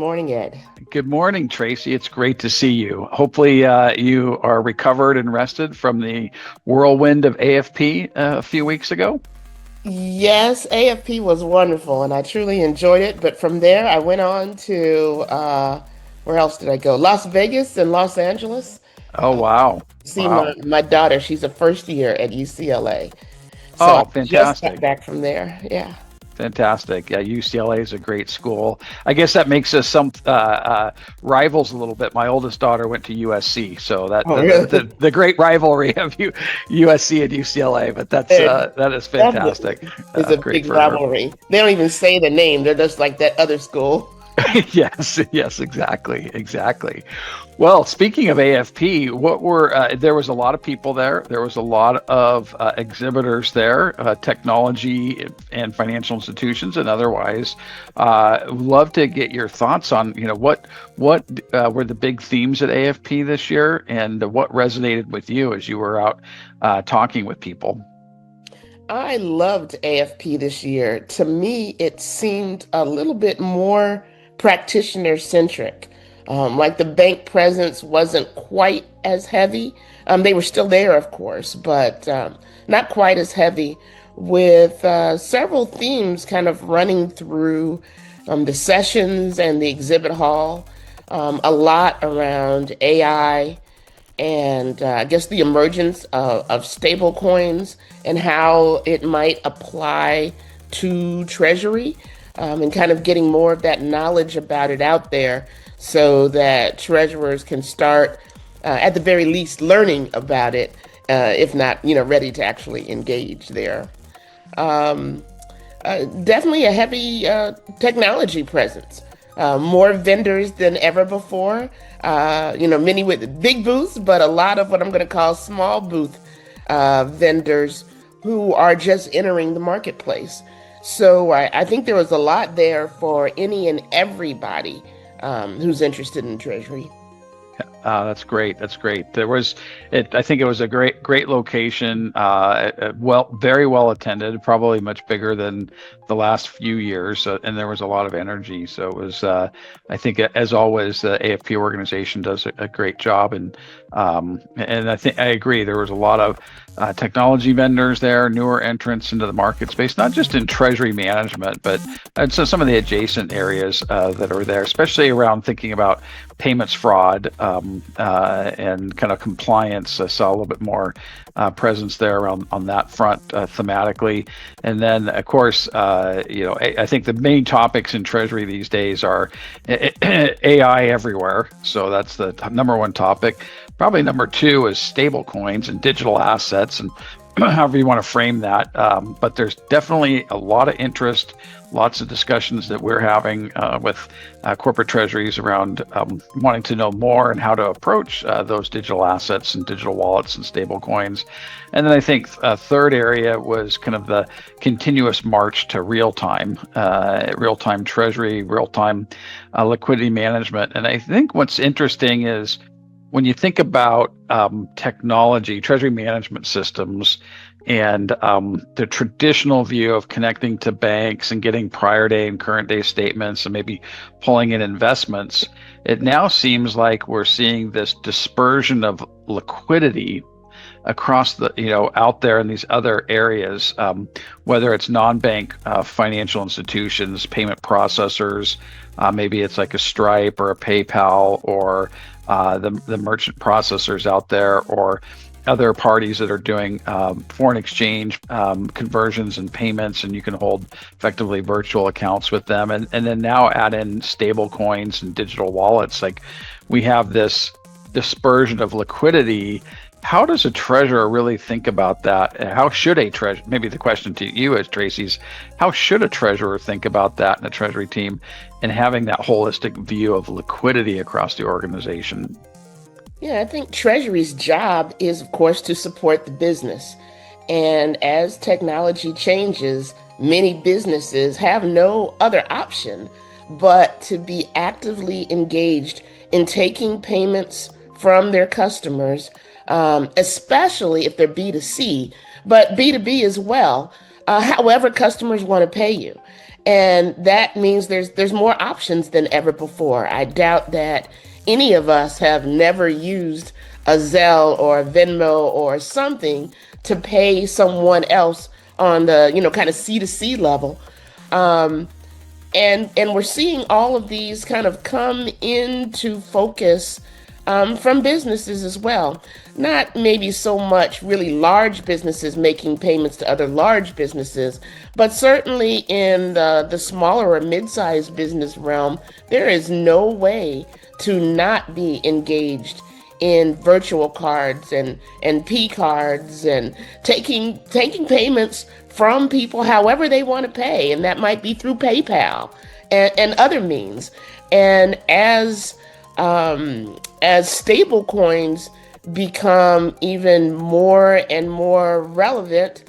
morning, Ed. Good morning, Tracy. It's great to see you. Hopefully, you are recovered and rested from the whirlwind of AFP a few weeks ago. Yes, AFP was wonderful and I truly enjoyed it. But from there, I went on to where else did I go? Las Vegas and Los Angeles. Oh, wow. See Wow. my daughter, she's a first year at UCLA. So I Oh, just got fantastic. back from there. Yeah. Fantastic. Yeah, UCLA is a great school. I guess that makes us some rivals a little bit. My oldest daughter went to USC, so that Oh, the really? great rivalry of USC and UCLA. But It that is fantastic. definitely is a Great big for her. rivalry. They don't even say the name. They're just like that other school. Yes, yes, exactly, exactly. Well, speaking of AFP, what were there was a lot of people there. There was a lot of exhibitors there, technology and financial institutions and otherwise. Love to get your thoughts on what were the big themes at AFP this year, and what resonated with you as you were out talking with people. I loved AFP this year. To me, it seemed a little bit more practitioner centric. Like the bank presence wasn't quite as heavy. They were still there, of course, but not quite as heavy, with several themes kind of running through the sessions and the exhibit hall. A lot around AI and I guess the emergence of stable coins and how it might apply to Treasury, and kind of getting more of that knowledge about it out there so that treasurers can start, at the very least, learning about it, if not, ready to actually engage there. Um, Definitely a heavy technology presence. More vendors than ever before. Many with big booths, but a lot of what I'm going to call small booth vendors who are just entering the marketplace. So I think there was a lot there for any and everybody who's interested in Treasury. That's great. That's great. I think it was a great location. Very well attended. Probably much bigger than the last few years, and there was a lot of energy. So it was. I think, as always, the AFP organization does a great job, and I think I agree. There was a lot of technology vendors there, newer entrants into the market space, not just in treasury management, but so some of the adjacent areas that are there, especially around thinking about payments fraud, and kind of compliance. I saw a little bit more presence there around on that front thematically. And then, of course, I think the main topics in Treasury these days are AI everywhere. So that's the number one topic. Probably number two is stable coins and digital assets, and however you want to frame that. But there's definitely a lot of interest, lots of discussions that we're having with corporate treasuries around wanting to know more and how to approach those digital assets and digital wallets and stable coins. And then I think a third area was kind of the continuous march to real time treasury, real time liquidity management. And I think what's interesting is when you think about technology, treasury management systems, and the traditional view of connecting to banks and getting prior day and current day statements and maybe pulling in investments, it now seems like we're seeing this dispersion of liquidity across out there in these other areas, whether it's non-bank financial institutions, payment processors, maybe it's like a Stripe or a PayPal, or the merchant processors out there, or other parties that are doing foreign exchange conversions and payments, and you can hold effectively virtual accounts with them, and then now add in stable coins and digital wallets. Like, we have this dispersion of liquidity. How does a treasurer really think about that? How should a treasurer, maybe the question to you as Tracy's, how should a treasurer think about that in a treasury team and having that holistic view of liquidity across the organization? Yeah, I think Treasury's job is, of course, to support the business. And as technology changes, many businesses have no other option but to be actively engaged in taking payments from their customers, especially if they're B2C, but B2B as well. however customers want to pay you. And that means there's more options than ever before. I doubt that any of us have never used a Zelle or a Venmo or something to pay someone else on the, kind of C2C level. Um, and we're seeing all of these kind of come into focus from businesses as well. Not maybe so much really large businesses making payments to other large businesses, but certainly in the smaller or mid-sized business realm, there is no way to not be engaged in virtual cards and P cards and taking payments from people however they want to pay, and that might be through PayPal and other means. And as stable coins become even more and more relevant,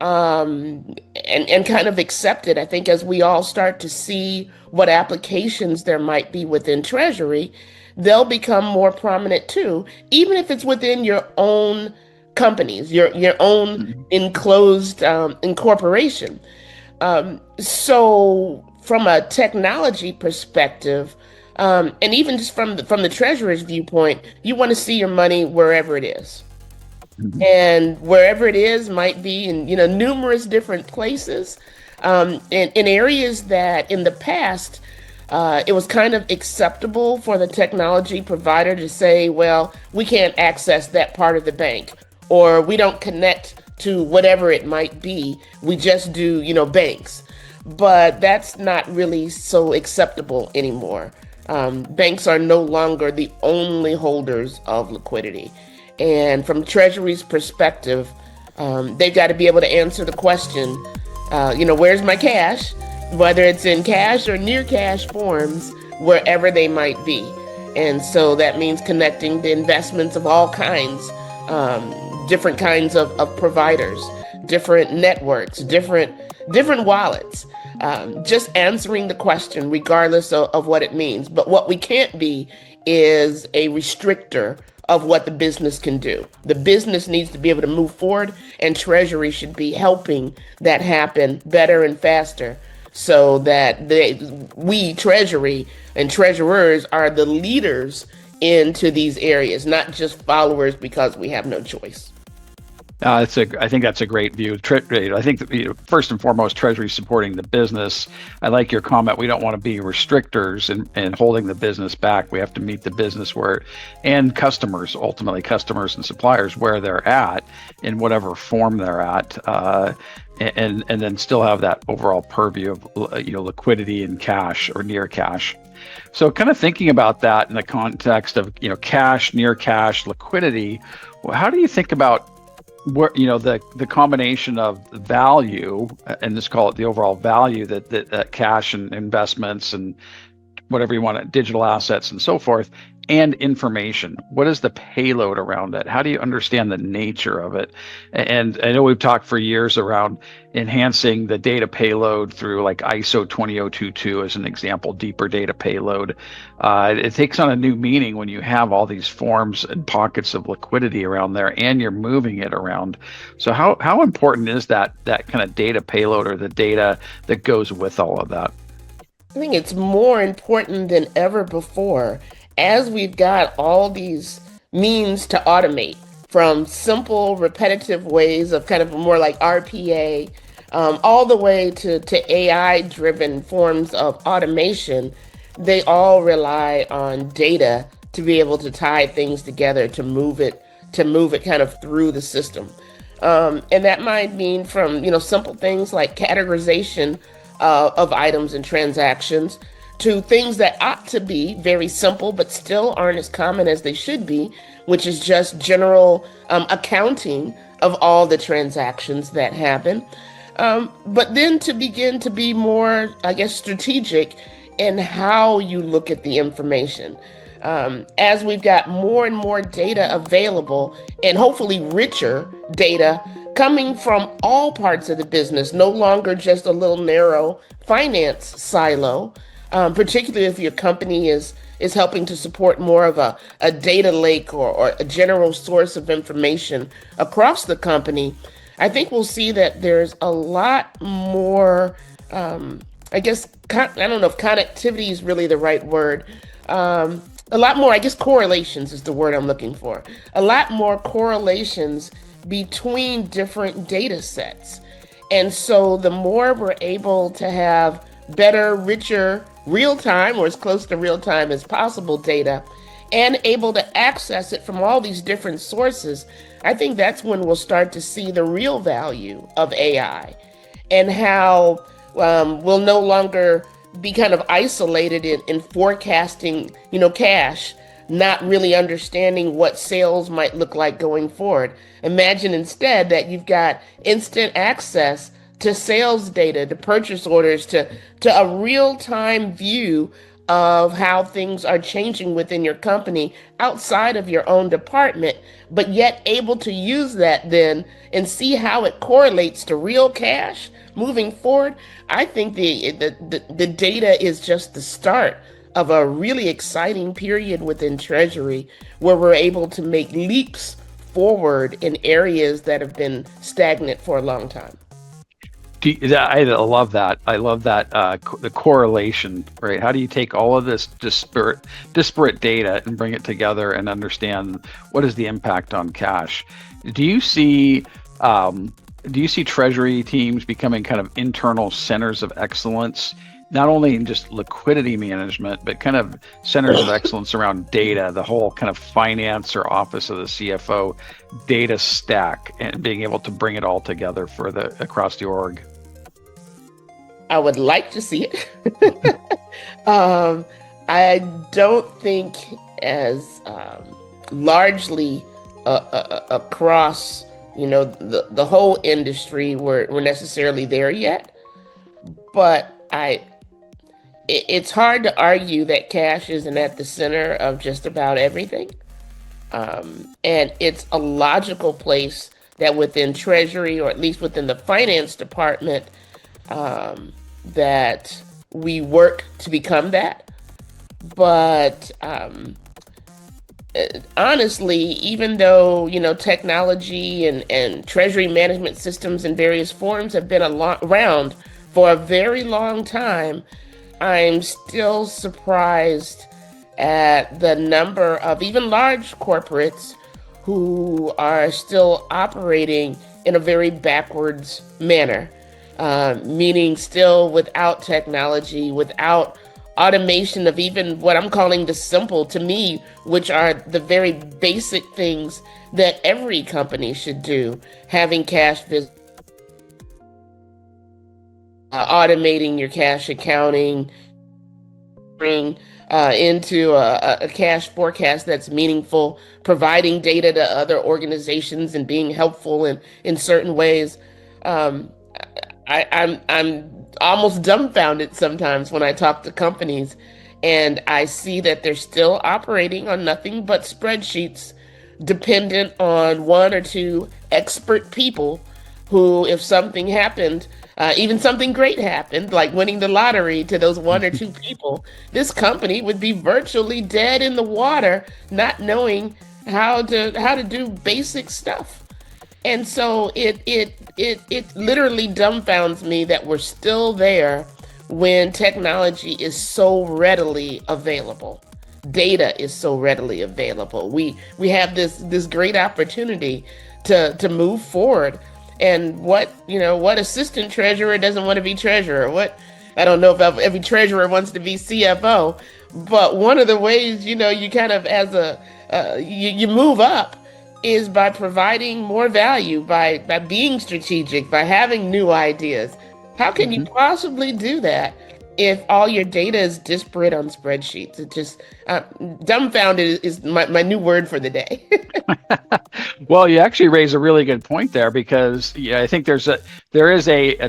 and kind of accepted, I think as we all start to see what applications there might be within Treasury, they'll become more prominent too, even if it's within your own companies, your own Mhm. enclosed incorporation. So from a technology perspective, and even just from the treasurer's viewpoint, you want to see your money wherever it is. Mhm. And wherever it is might be in numerous different places, in areas that in the past it was kind of acceptable for the technology provider to say, well, we can't access that part of the bank, or we don't connect to whatever it might be. We just do, banks. But that's not really so acceptable anymore. Banks are no longer the only holders of liquidity. And from Treasury's perspective, they've got to be able to answer the question, where's my cash? Whether it's in cash or near cash forms, wherever they might be. And so that means connecting the investments of all kinds, different kinds of providers, different networks, different wallets. Just answering the question, regardless of what it means. But what we can't be is a restrictor of what the business can do. The business needs to be able to move forward, and Treasury should be helping that happen better and faster, so that we, Treasury and treasurers, are the leaders into these areas, not just followers because we have no choice. I think that's a great view. I think that, first and foremost, Treasury supporting the business. I like your comment. We don't want to be restrictors and holding the business back. We have to meet the business and customers, ultimately customers and suppliers, where they're at in whatever form they're at, and then still have that overall purview of liquidity and cash or near cash. So, kind of thinking about that in the context of cash, near cash, liquidity. How do you think about where the combination of value, and let's call it the overall value that cash and investments and whatever you want, digital assets and so forth, and information? What is the payload around it? How do you understand the nature of it? And I know we've talked for years around enhancing the data payload through like ISO 20022 as an example, deeper data payload. It takes on a new meaning when you have all these forms and pockets of liquidity around there and you're moving it around. So how important is that kind of data payload, or the data that goes with all of that? I think it's more important than ever before, as we've got all these means to automate, from simple repetitive ways of kind of more like RPA, all the way to AI driven forms of automation. They all rely on data to be able to tie things together, to move it kind of through the system. And that might mean from simple things like categorization of items and transactions, to things that ought to be very simple but still aren't as common as they should be, which is just general accounting of all the transactions that happen. But then to begin to be more, I guess, strategic in how you look at the information. As we've got more and more data available, and hopefully richer data coming from all parts of the business, no longer just a little narrow finance silo, particularly if your company is helping to support more of a data lake, or a general source of information across the company. I think we'll see that there's a lot more, I guess, I don't know if connectivity is really the right word. A lot more, I guess, correlations is the word I'm looking for. A lot more correlations between different data sets. And so the more we're able to have better, richer, real time or as close to real time as possible data and able to access it from all these different sources, I think that's when we'll start to see the real value of AI and how we'll no longer be kind of isolated in forecasting, cash, not really understanding what sales might look like going forward. Imagine instead that you've got instant access to sales data, to purchase orders, to a real-time view of how things are changing within your company outside of your own department, but yet able to use that then and see how it correlates to real cash moving forward. I think the data is just the start of a really exciting period within Treasury where we're able to make leaps forward in areas that have been stagnant for a long time. I love that. I love that the correlation, right? How do you take all of this disparate data and bring it together and understand what is the impact on cash? Do you see treasury teams becoming kind of internal centers of excellence, not only in just liquidity management, but kind of centers of excellence around data, the whole kind of finance or office of the CFO data stack, and being able to bring it all together for across the org? I would like to see it. I don't think as largely across the whole industry we're necessarily there yet, but it's hard to argue that cash isn't at the center of just about everything. And it's a logical place that within Treasury, or at least within the finance department, that we work to become that. But honestly, even though, technology and Treasury management systems in various forms have been around for a very long time, I'm still surprised at the number of even large corporates who are still operating in a very backwards manner, meaning still without technology, without automation of even what I'm calling the simple to me, which are the very basic things that every company should do, having cash automating your cash accounting, bring into a cash forecast that's meaningful, providing data to other organizations and being helpful in certain ways. Um, I'm almost dumbfounded sometimes when I talk to companies and I see that they're still operating on nothing but spreadsheets, dependent on one or two expert people who, if something happened, even something great happened, like winning the lottery to those one or two people, this company would be virtually dead in the water, not knowing how to do basic stuff. And so it literally dumbfounds me that we're still there when technology is so readily available. Data is so readily available. We have this great opportunity to move forward. And what assistant treasurer doesn't want to be treasurer? I don't know if every treasurer wants to be CFO, but one of the ways, you kind of you move up is by providing more value, by being strategic, by having new ideas. How can you possibly do that if all your data is disparate on spreadsheets? It just dumbfounded is my new word for the day. Well, you actually raise a really good point there, because I think there is a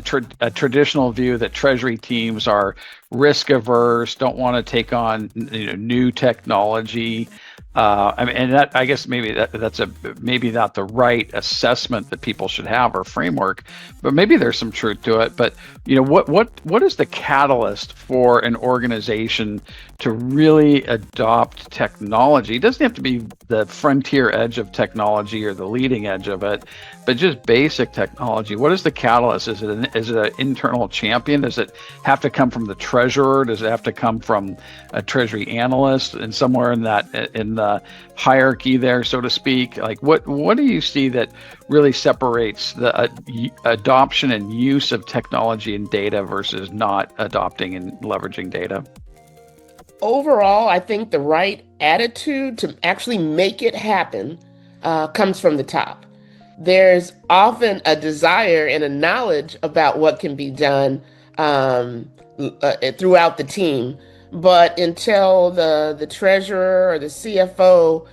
traditional view that treasury teams are risk averse, don't want to take on new technology. I mean, and that I guess maybe that's a maybe not the right assessment that people should have or framework, but maybe there's some truth to it. But what is the catalyst for an organization to really adopt technology? It doesn't have to be the frontier edge of technology or the leading edge of it, but just basic technology. What is the catalyst? Is it an internal champion? Does it have to come from the treasurer? Does it have to come from a treasury analyst and somewhere in the hierarchy there, so to speak? Like what do you see that really separates the adoption and use of technology and data versus not adopting and leveraging data? Overall, I think the right attitude to actually make it happen comes from the top. There's often a desire and a knowledge about what can be done throughout the team, but until the treasurer or the CFO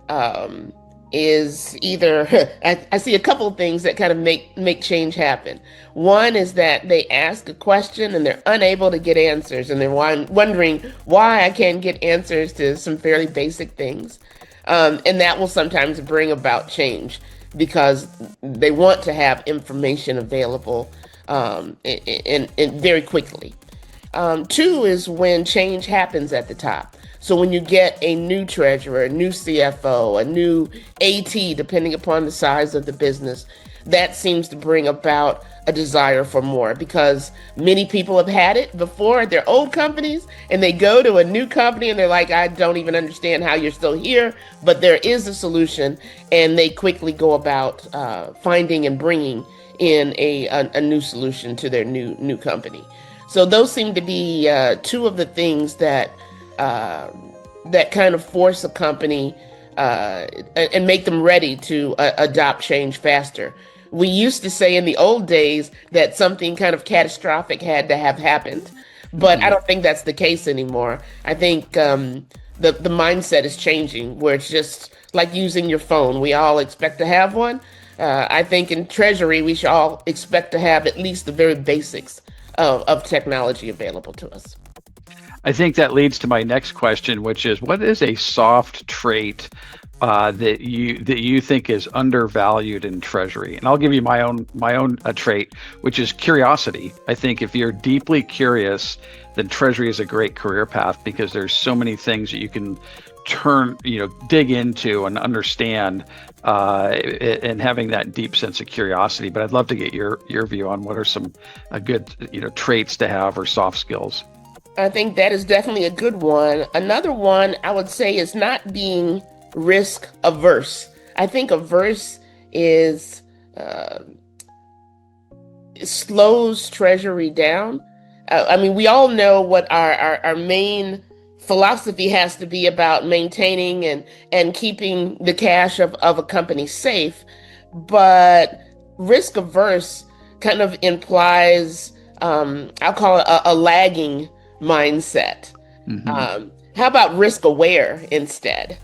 um, is either I see a couple of things that kind of make change happen. One is that they ask a question and they're unable to get answers, and they're wondering why I can't get answers to some fairly basic things. And that will sometimes bring about change because they want to have information available and very quickly. Two is when change happens at the top. So when you get a new treasurer, a new CFO, a new AT, depending upon the size of the business, that seems to bring about a desire for more because many people have had it before at their old companies and they go to a new company and they're like, I don't even understand how you're still here, but there is a solution, and they quickly go about finding and bringing in a new solution to their new company. So those seem to be two of the things that kind of force a company and make them ready to adopt change faster. We used to say in the old days that something kind of catastrophic had to have happened, but I Mm-hmm. don't think that's the case anymore. I think the mindset is changing, where it's just like using your phone. We all expect to have one. I think in Treasury, we should all expect to have at least the very basics of technology available to us. I think that leads to my next question, which is, what is a soft trait that you think is undervalued in Treasury? And I'll give you my own trait, which is curiosity. I think if you're deeply curious, then Treasury is a great career path because there's so many things that you can dig into and understand, and having that deep sense of curiosity. But I'd love to get your view on what are some good traits to have or soft skills. I think that is definitely a good one. Another one I would say is not being risk averse. I think averse is uh, slows treasury down. I mean, we all know what our main philosophy has to be about maintaining and keeping the cash of a company safe. But risk averse kind of implies, I'll call it a lagging mindset. Hmm. How about risk aware instead?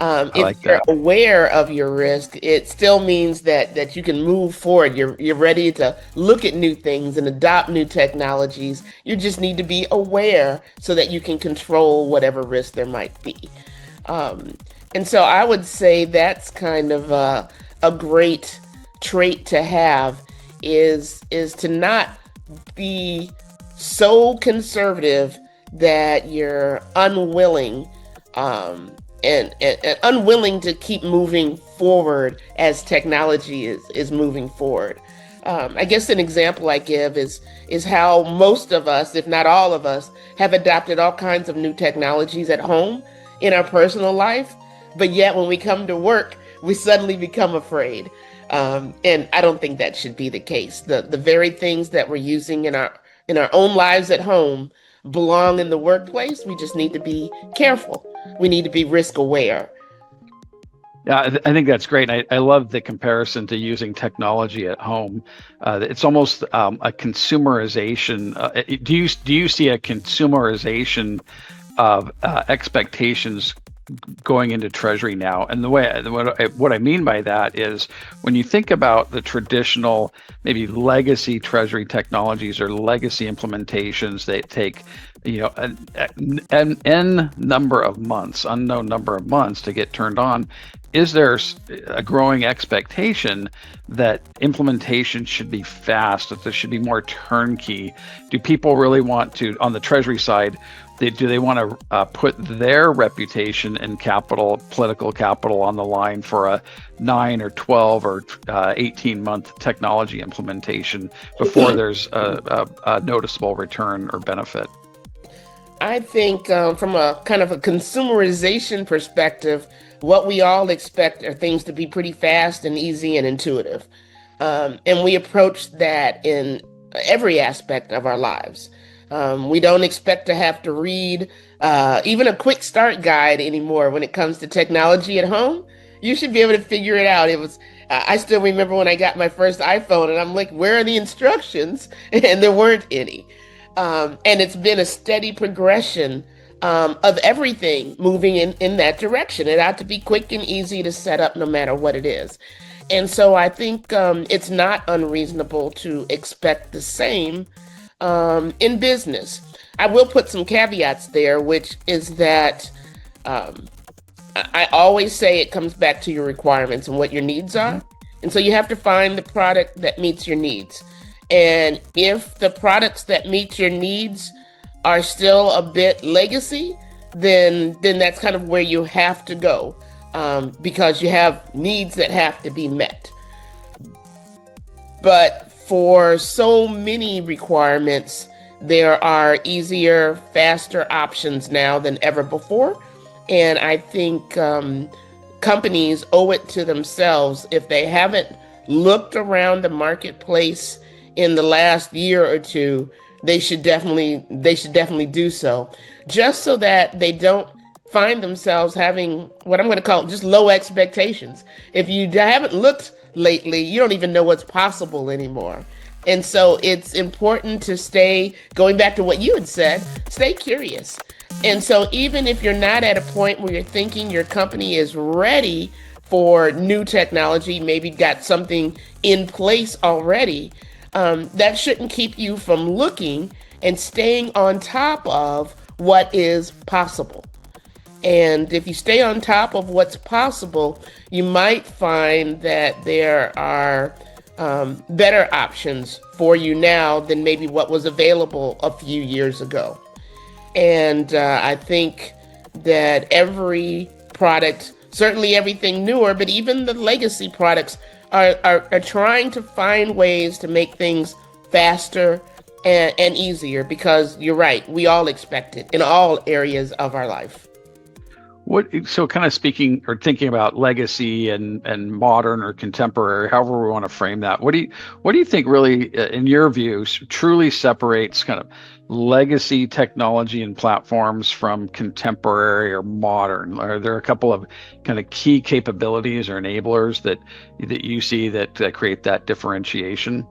I If like you're that. aware of your risk, it still means that you can move forward. You're ready to look at new things and adopt new technologies. You just need to be aware so that you can control whatever risk there might be. Um, and so I would say that's kind of a great trait to have is to not be so conservative that you're unwilling um, and unwilling to keep moving forward as technology is moving forward. I guess an example I give is how most of us, if not all of us, have adopted all kinds of new technologies at home in our personal life, but yet when we come to work, we suddenly become afraid. And I don't think that should be the case. The very things that we're using in our own lives at home belong in the workplace. We just need to be careful. We need to be risk aware. Yeah, I think that's great. I love the comparison to using technology at home. It's almost a consumerization. Do you see a consumerization of expectations going into Treasury now? And what I mean by that is when you think about the traditional, maybe legacy Treasury technologies or legacy implementations that take an n number of months, unknown number of months to get turned on, is there a growing expectation that implementation should be fast, that there should be more turnkey? Do people really want to, on the Treasury side, do they want to put their reputation and capital, political capital, on the line for a 9 or 12 or 18-month technology implementation before there's a noticeable return or benefit? I think from a kind of a consumerization perspective, what we all expect are things to be pretty fast and easy and intuitive. And we approach that in every aspect of our lives. We don't expect to have to read even a quick start guide anymore when it comes to technology at home. You should be able to figure it out. I still remember when I got my first iPhone and I'm like, where are the instructions? And there weren't any. And it's been a steady progression of everything moving in that direction. It ought to be quick and easy to set up no matter what it is. And so I think it's not unreasonable to expect the same in business. I will put some caveats there, which is that um, I always say it comes back to your requirements and what your needs Mm-hmm. are. And so you have to find the product that meets your needs. And if the products that meet your needs are still a bit legacy, then that's kind of where you have to go because you have needs that have to be met. But for so many requirements, there are easier, faster options now than ever before. And I think companies owe it to themselves if they haven't looked around the marketplace in the last year or two, they should definitely do so, just so that they don't find themselves having what I'm going to call just low expectations. If you haven't looked lately, you don't even know what's possible anymore. And so it's important to stay, going back to what you had said, stay curious. And so even if you're not at a point where you're thinking your company is ready for new technology, maybe got something in place already, that shouldn't keep you from looking and staying on top of what is possible. And if you stay on top of what's possible, you might find that there are better options for you now than maybe what was available a few years ago. And I think that every product, certainly everything newer, but even the legacy products, are trying to find ways to make things faster and easier because you're right, we all expect it in all areas of our life. So kind of speaking or thinking about legacy and modern or contemporary, however we want to frame that, what do you think really, in your view, truly separates kind of legacy technology and platforms from contemporary or modern? Are there a couple of kind of key capabilities or enablers that you see that create that differentiation?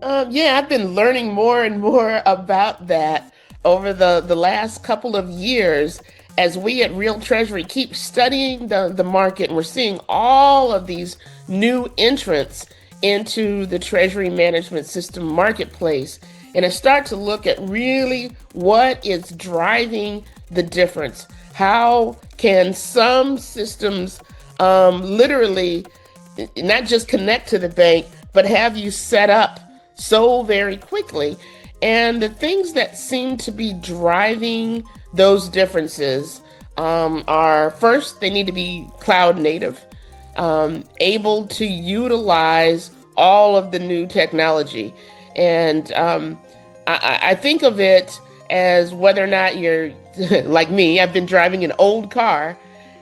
Yeah, I've been learning more and more about that over the last couple of years as we at Real Treasury keep studying the market, and we're seeing all of these new entrants into the treasury management system marketplace. And I start to look at really what is driving the difference. How can some systems literally not just connect to the bank, but have you set up so very quickly? And the things that seem to be driving those differences are first, they need to be cloud native, able to utilize all of the new technology. And I think of it as whether or not you're like me, I've been driving an old car,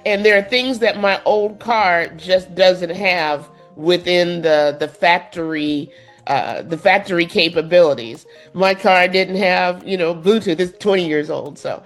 and there are things that my old car just doesn't have within the factory capabilities. My car didn't have, Bluetooth. It's 20 years old, so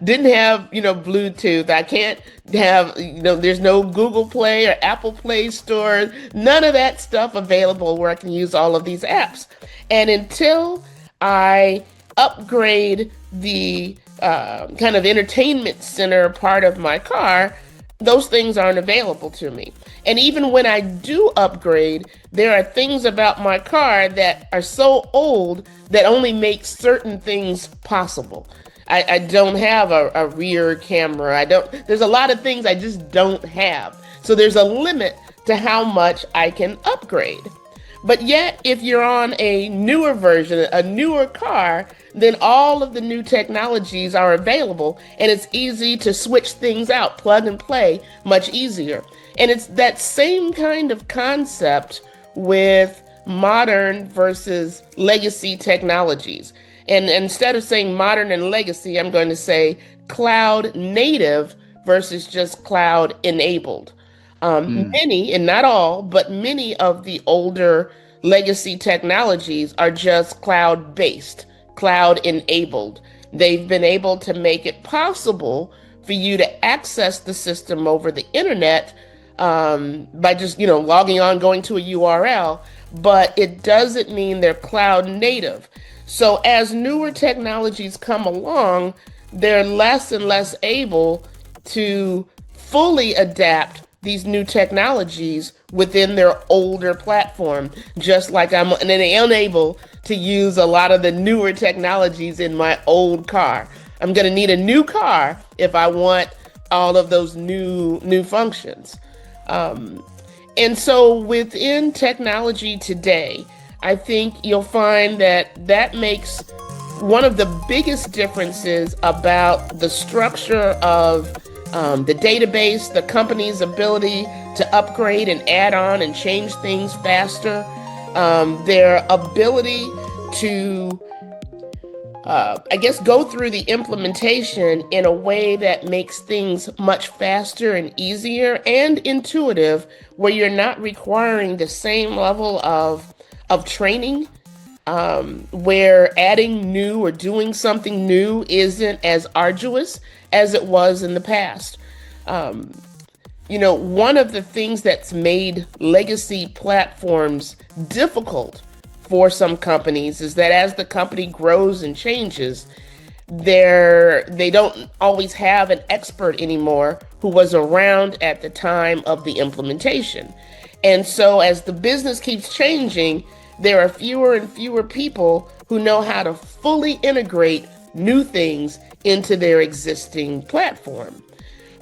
didn't have, Bluetooth. I can't have, there's no Google Play or Apple Play Store. None of that stuff available where I can use all of these apps. And until I upgrade the kind of entertainment center part of my car, those things aren't available to me. And even when I do upgrade, there are things about my car that are so old that only make certain things possible. I don't have a rear camera. There's a lot of things I just don't have. So there's a limit to how much I can upgrade. But yet, if you're on a newer version, a newer car, then all of the new technologies are available and it's easy to switch things out, plug and play, much easier. And it's that same kind of concept with modern versus legacy technologies. And instead of saying modern and legacy, I'm going to say cloud native versus just cloud enabled. Mm. Many, and not all, but many of the older legacy technologies are just cloud based, cloud enabled. They've been able to make it possible for you to access the system over the internet by just, logging on, going to a URL, but it doesn't mean they're cloud native. So as newer technologies come along, they're less and less able to fully adapt these new technologies within their older platform, just like I'm unable to use a lot of the newer technologies in my old car. I'm going to need a new car if I want all of those new functions. And so within technology today, I think you'll find that makes one of the biggest differences about the structure of the database, the company's ability to upgrade and add on and change things faster, their ability to, I guess, go through the implementation in a way that makes things much faster and easier and intuitive, where you're not requiring the same level of training, where adding new or doing something new isn't as arduous as it was in the past. One of the things that's made legacy platforms difficult for some companies is that as the company grows and changes, they don't always have an expert anymore who was around at the time of the implementation. And so as the business keeps changing, there are fewer and fewer people who know how to fully integrate new things into their existing platform.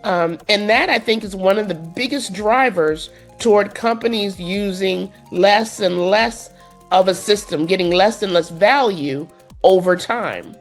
And that, I think, is one of the biggest drivers toward companies using less and less of a system, getting less and less value over time.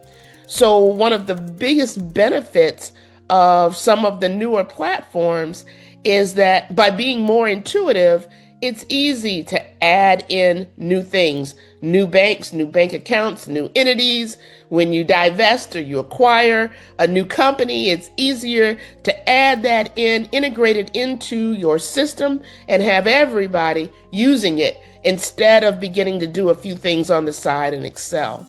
So one of the biggest benefits of some of the newer platforms is that by being more intuitive, it's easy to add in new things, new banks, new bank accounts, new entities. When you divest or you acquire a new company, it's easier to add that in, integrate it into your system, and have everybody using it instead of beginning to do a few things on the side in Excel.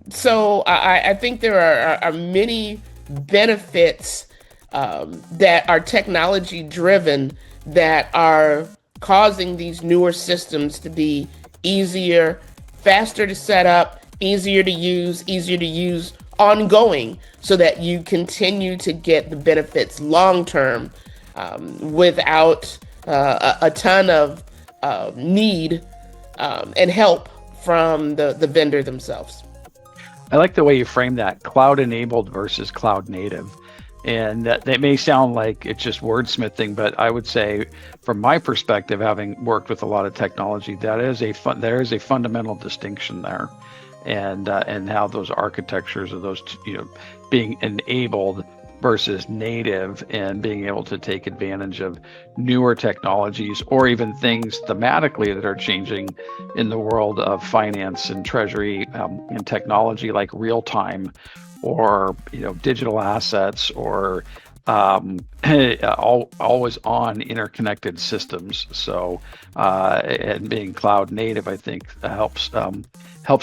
So I think there are many benefits that are technology driven that are causing these newer systems to be easier, faster to set up, easier to use ongoing, so that you continue to get the benefits long term, without a ton of need and help from the vendor themselves. I like the way you frame that, cloud enabled versus cloud native. And that may sound like it's just wordsmithing, but I would say, from my perspective, having worked with a lot of technology, there is a fundamental distinction there, and how those architectures of those, being enabled versus native, and being able to take advantage of newer technologies, or even things thematically that are changing in the world of finance and treasury, and technology, like real time, or digital assets, or always on interconnected systems. So and being cloud native, I think, helps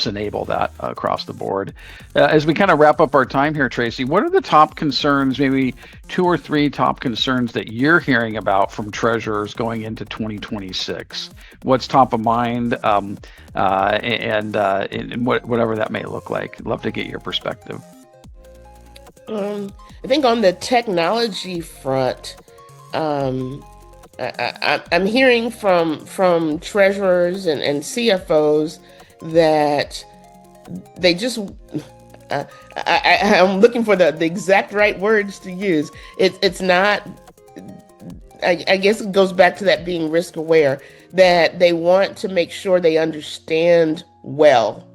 enable that across the board. As we kind of wrap up our time here, Tracey, what are the top concerns, maybe 2 or 3 top concerns that you're hearing about from treasurers going into 2026? What's top of mind, and whatever that may look like? I'd love to get your perspective. I think on the technology front, um, I'm hearing from treasurers and CFOs that they just I'm looking for the exact right words to use. It's not. I guess it goes back to that being risk aware, that they want to make sure they understand well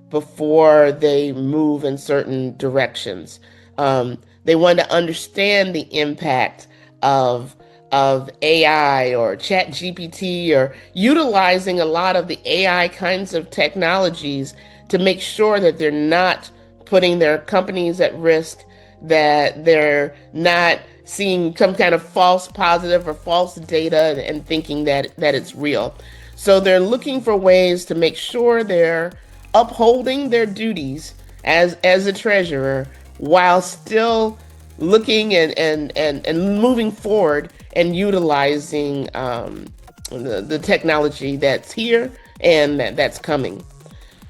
before they move in certain directions. They want to understand the impact of of AI or Chat GPT, or utilizing a lot of the AI kinds of technologies to make sure that they're not putting their companies at risk, that they're not seeing some kind of false positive or false data and thinking that it's real. So they're looking for ways to make sure they're upholding their duties as a treasurer while still looking and moving forward and utilizing the technology that's here and that's coming.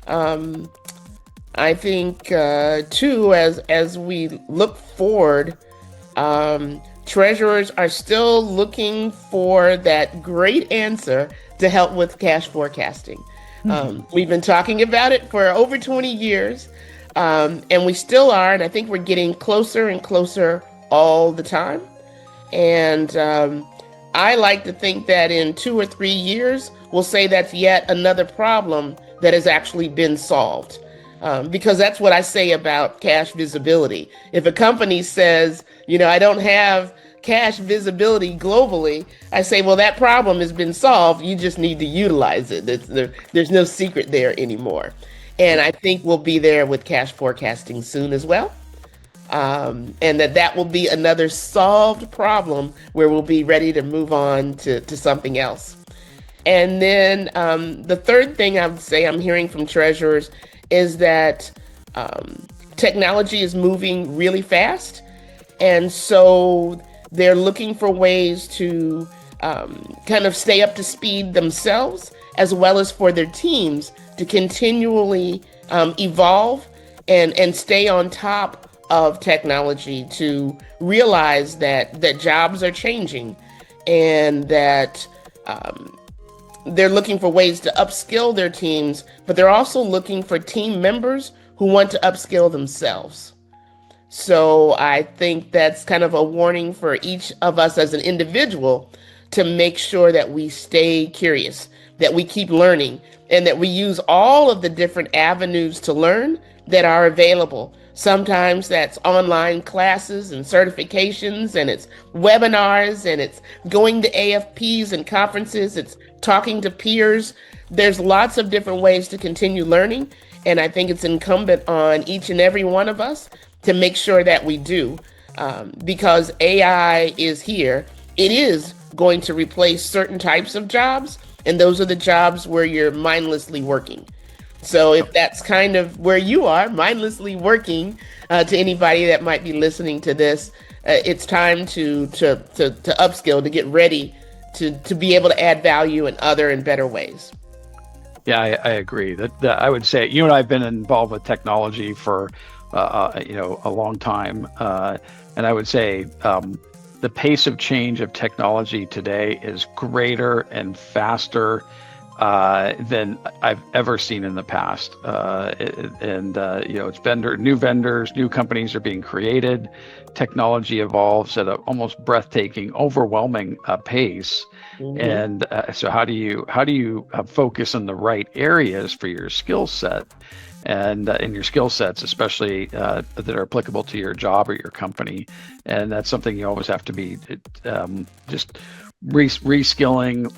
Um, I think too, as we look forward, treasurers are still looking for that great answer to help with cash forecasting. We've been talking about it for over 20 years, and we still are, and I think we're getting closer and closer all the time. And I like to think that in 2 or 3 years, we'll say that's yet another problem that has actually been solved. Because that's what I say about cash visibility. If a company says, I don't have cash visibility globally, I say, well, that problem has been solved. You just need to utilize it. There's no secret there anymore. And I think we'll be there with cash forecasting soon as well. And that will be another solved problem where we'll be ready to move on to something else. And then the third thing I would say I'm hearing from treasurers is that technology is moving really fast. And so they're looking for ways to kind of stay up to speed themselves, as well as for their teams to continually evolve and stay on top of technology, to realize that jobs are changing, and that they're looking for ways to upskill their teams, but they're also looking for team members who want to upskill themselves. So I think that's kind of a warning for each of us as an individual, to make sure that we stay curious, that we keep learning, and that we use all of the different avenues to learn that are available. Sometimes that's online classes and certifications, and it's webinars, and it's going to AFPs and conferences, it's talking to peers. There's lots of different ways to continue learning, and I think it's incumbent on each and every one of us to make sure that we do, because AI is here. It is going to replace certain types of jobs, and those are the jobs where you're mindlessly working. So if that's kind of where you are, mindlessly working, to anybody that might be listening to this, it's time to upskill, to get ready to be able to add value in other and better ways. Yeah, I agree. That I would say you and I have been involved with technology for a long time, and I would say the pace of change of technology today is greater and faster than I've ever seen in the past. It's new vendors, new companies are being created. Technology evolves at an almost breathtaking, overwhelming pace. Mhm. And so, how do you focus on the right areas for your skill set, and in your skill sets, especially that are applicable to your job or your company? And that's something you always have to be just reskilling,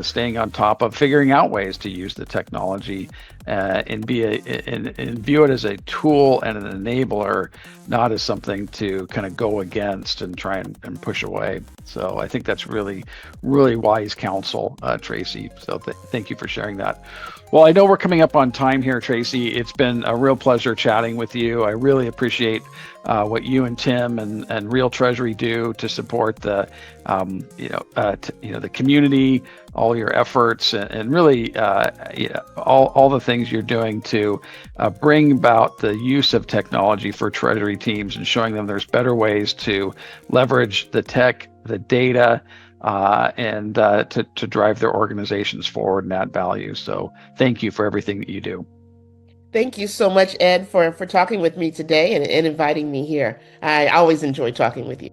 staying on top of, figuring out ways to use the technology, and view it as a tool and an enabler, not as something to kind of go against and try and push away. So I think that's really, really wise counsel, Tracey. So thank you for sharing that. Well, I know we're coming up on time here, Tracey. It's been a real pleasure chatting with you. I really appreciate what you and Tim and Real Treasury do to support the the community, all your efforts, and really all the things things you're doing to bring about the use of technology for Treasury teams and showing them there's better ways to leverage the tech, the data, and to drive their organizations forward and add value. So thank you for everything that you do. Thank you so much, Ed, for talking with me today and inviting me here. I always enjoy talking with you.